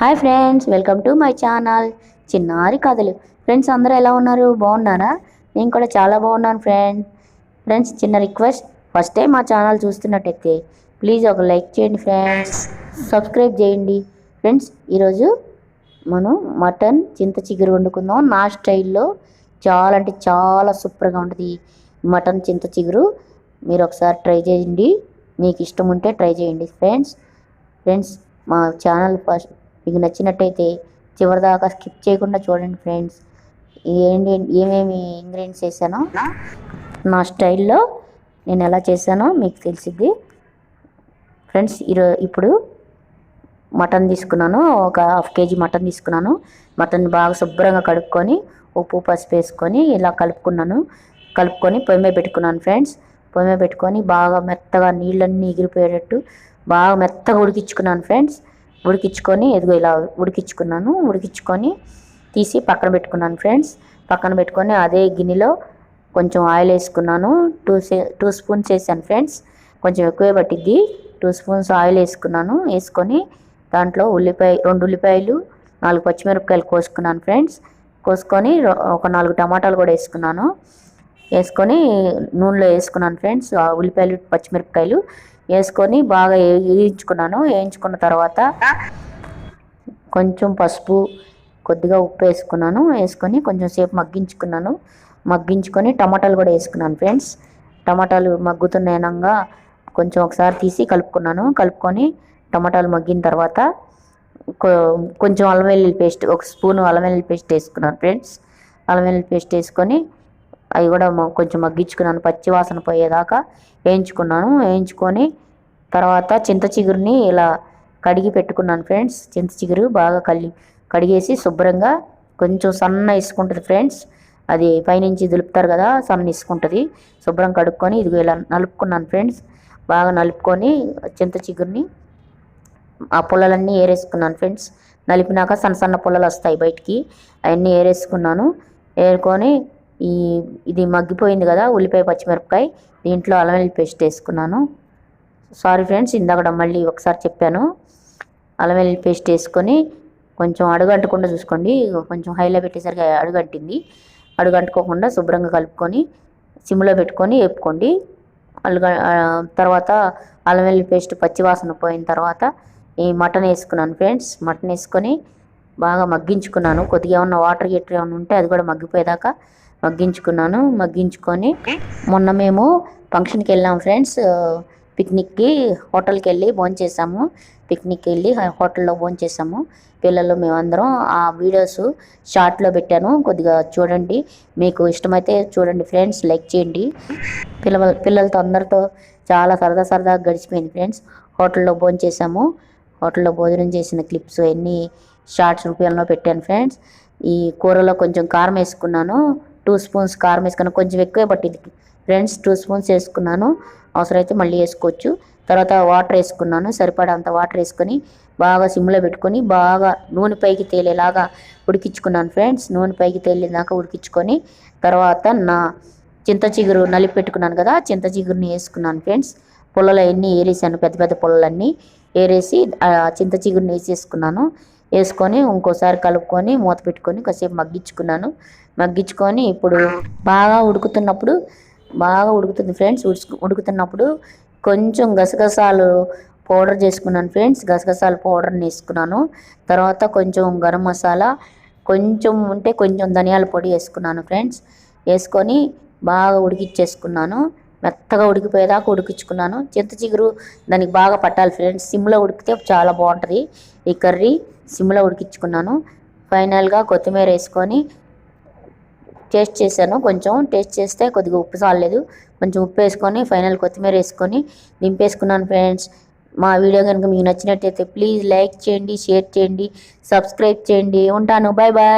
Hi friends, welcome to my channel చిన్నారి కథలు. Friends అందరూ ఎలా ఉన్నారు? బాగున్నారా? నేను కూడా చాలా బాగున్నాను ఫ్రెండ్స్ చిన్న రిక్వెస్ట్, ఫస్ట్ టైం మా ఛానల్ చూస్తున్నట్టయితే ప్లీజ్ ఒక లైక్ చేయండి ఫ్రెండ్స్, సబ్స్క్రైబ్ చేయండి. ఫ్రెండ్స్ ఈరోజు మనం మటన్ చింత చిగురు వండుకుందాం నా స్టైల్లో. చాలా అంటే చాలా సూపర్గా ఉంటుంది మటన్ చింత చిగురు. మీరు ఒకసారి ట్రై చేయండి, మీకు ఇష్టం ఉంటే ట్రై చేయండి ఫ్రెండ్స్ మా ఛానల్ ఫస్ట్ మీకు నచ్చినట్టయితే చివరిదాకా స్కిప్ చేయకుండా చూడండి ఫ్రెండ్స్. ఏమేమి ఇంగ్రీడియంట్స్ వేసానో నా స్టైల్లో నేను ఎలా చేశానో మీకు తెలిసిద్ది ఫ్రెండ్స్. ఇప్పుడు మటన్ తీసుకున్నాను, ఒక హాఫ్ కేజీ మటన్ తీసుకున్నాను. మటన్ బాగా శుభ్రంగా కడుక్కొని ఉప్పు పసుపు వేసుకొని ఇలా కలుపుకొని పొయ్యి మీద పెట్టుకున్నాను ఫ్రెండ్స్. పొయ్యి మీద పెట్టుకొని బాగా మెత్తగా నీళ్ళన్నీ ఎగిరిపోయేటట్టు బాగా మెత్తగా ఉడికించుకున్నాను ఫ్రెండ్స్. ఉడికించుకొని ఎదుగు ఇలా ఉడికించుకొని తీసి పక్కన పెట్టుకున్నాను ఫ్రెండ్స్. పక్కన పెట్టుకొని అదే గిన్నెలో కొంచెం ఆయిల్ వేసుకున్నాను. టూ స్పూన్స్ వేసాను ఫ్రెండ్స్, కొంచెం ఎక్కువే పట్టిద్ది. 2 స్పూన్స్ ఆయిల్ వేసుకొని దాంట్లో 2 ఉల్లిపాయలు 4 పచ్చిమిరపకాయలు కోసుకున్నాను ఫ్రెండ్స్. కోసుకొని ఒక 4 టమాటాలు కూడా వేసుకొని నూనెలో వేసుకున్నాను ఫ్రెండ్స్. ఉల్లిపాయలు పచ్చిమిరపకాయలు వేసుకొని బాగా వేయించుకున్న తర్వాత కొంచెం పసుపు కొద్దిగా ఉప్పు వేసుకొని కొంచెం సేపు మగ్గించుకొని టమాటాలు కూడా వేసుకున్నాను ఫ్రెండ్స్. టమాటాలు మగ్గుతున్నాయనగా కొంచెం ఒకసారి తీసి కలుపుకొని టమాటాలు మగ్గిన తర్వాత కొంచెం అల్లం వెల్లుల్లి పేస్ట్, 1 స్పూను అల్లం వెల్లుల్లి పేస్ట్ వేసుకున్నాను ఫ్రెండ్స్. అల్లం వెల్లుల్లి పేస్ట్ వేసుకొని అవి కూడా కొంచెం మగ్గించుకున్నాను, పచ్చి వాసన పోయేదాకా వేయించుకొని తర్వాత చింత చిగురుని ఇలా కడిగి పెట్టుకున్నాను ఫ్రెండ్స్. చింత చిగురు బాగా కడిగేసి శుభ్రంగా కొంచెం సన్న ఇసుకుంటుంది ఫ్రెండ్స్. అది పైనుంచి దులుపుతారు కదా, సన్న ఇసుకుంటుంది. శుభ్రం కడుక్కొని ఇది ఇలా నలుపుకున్నాను ఫ్రెండ్స్. బాగా నలుపుకొని చింత చిగురిని ఆ పుల్లలన్నీ ఏరేసుకున్నాను ఫ్రెండ్స్. నలిపినాక సన్న పుల్లలు వస్తాయి బయటికి, అవన్నీ ఏరుకొని ఇది మగ్గిపోయింది కదా ఉల్లిపాయ పచ్చిమిరపకాయ, దీంట్లో అల్లం వెల్లుల్లి పేస్ట్ వేసుకున్నాను. సారీ ఫ్రెండ్స్, ఇందాక మళ్ళీ ఒకసారి చెప్పాను. అల్లం వెల్లుల్లి పేస్ట్ వేసుకొని కొంచెం అడుగంటకుండా చూసుకోండి, కొంచెం హైలో పెట్టేసరికి అడుగంటుకోకుండా శుభ్రంగా కలుపుకొని సిమ్లో పెట్టుకొని వేపుకోండి. తర్వాత అల్లం వెల్లుల్లి పేస్ట్ పచ్చివాసన పోయిన తర్వాత ఈ మటన్ వేసుకున్నాను ఫ్రెండ్స్. మటన్ వేసుకొని బాగా మగ్గించుకున్నాను. కొద్దిగా ఏమన్నా వాటర్ ఏమన్నా ఉంటే అది కూడా మగ్గిపోయేదాకా మగ్గించుకొని మొన్న మేము ఫంక్షన్కి వెళ్ళాము ఫ్రెండ్స్. పిక్నిక్కి హోటల్కి వెళ్ళి భోంచేసాము. హోటల్లో భోంచేసాము పిల్లలు మేమందరం. ఆ వీడియోస్ షార్ట్లో పెట్టాను, కొద్దిగా చూడండి, మీకు ఇష్టమైతే చూడండి ఫ్రెండ్స్, లైక్ చేయండి. పిల్లలతో అందరితో చాలా సరదాగా గడిచిపోయింది ఫ్రెండ్స్. హోటల్లో భోజనం చేసిన క్లిప్స్ అన్నీ షార్ట్స్ రూపంలో పెట్టాను ఫ్రెండ్స్. ఈ కూరలో కొంచెం కారం వేసుకున్నాను, 2 స్పూన్స్ కారం వేసుకున్నాను. కొంచెం ఎక్కువే పట్టింది ఫ్రెండ్స్, 2 స్పూన్స్ వేసుకున్నాను. అవసరమైతే మళ్ళీ వేసుకోవచ్చు. తర్వాత వాటర్ వేసుకున్నాను, సరిపడంత వాటర్ వేసుకొని బాగా సిమ్లో పెట్టుకొని బాగా నూనె పైకి తేలేలాగా ఉడికించుకున్నాను ఫ్రెండ్స్. నూనె పైకి తేలేదాకా ఉడికించుకొని తర్వాత నా చింత చిగురు నలిపి పెట్టుకున్నాను కదా, చింత చిగురుని వేసుకున్నాను ఫ్రెండ్స్. పుల్లలు అన్నీ ఏరేసాను, పెద్ద పుల్లలన్నీ ఏరేసి చింత చిగురుని వేసుకొని ఇంకోసారి కలుపుకొని మూత పెట్టుకొని కాసేపు మగ్గించుకొని ఇప్పుడు బాగా ఉడుకుతుంది ఫ్రెండ్స్. ఉడుకుతున్నప్పుడు కొంచెం గసగసాలు పౌడర్ చేసుకున్నాను ఫ్రెండ్స్. గసగసాల పౌడర్ని వేసుకున్నాను. తర్వాత కొంచెం గరం మసాలా, కొంచెం ధనియాల పొడి వేసుకున్నాను ఫ్రెండ్స్. వేసుకొని బాగా ఉడికించేసుకున్నాను. మెత్తగా ఉడికిపోయేదాకా ఉడికించుకున్నాను. చింత చిగురు దానికి బాగా పట్టాలి ఫ్రెండ్స్. సిమ్లో ఉడికితే చాలా బాగుంటుంది ఈ కర్రీ. సిమ్లో ఉడికించుకున్నాను. ఫైనల్గా కొత్తిమీర వేసుకొని టేస్ట్ చేశాను. టేస్ట్ చేస్తే కొద్దిగా ఉప్పు చాలలేదు, కొంచెం ఉప్పు వేసుకొని ఫైనల్ కొత్తిమీర వేసుకొని దింపేసుకున్నాను ఫ్రెండ్స్. మా వీడియో కనుక మీకు నచ్చినట్టయితే ప్లీజ్ లైక్ చేయండి, షేర్ చేయండి, సబ్స్క్రైబ్ చేయండి. ఉంటాను, బాయ్ బాయ్.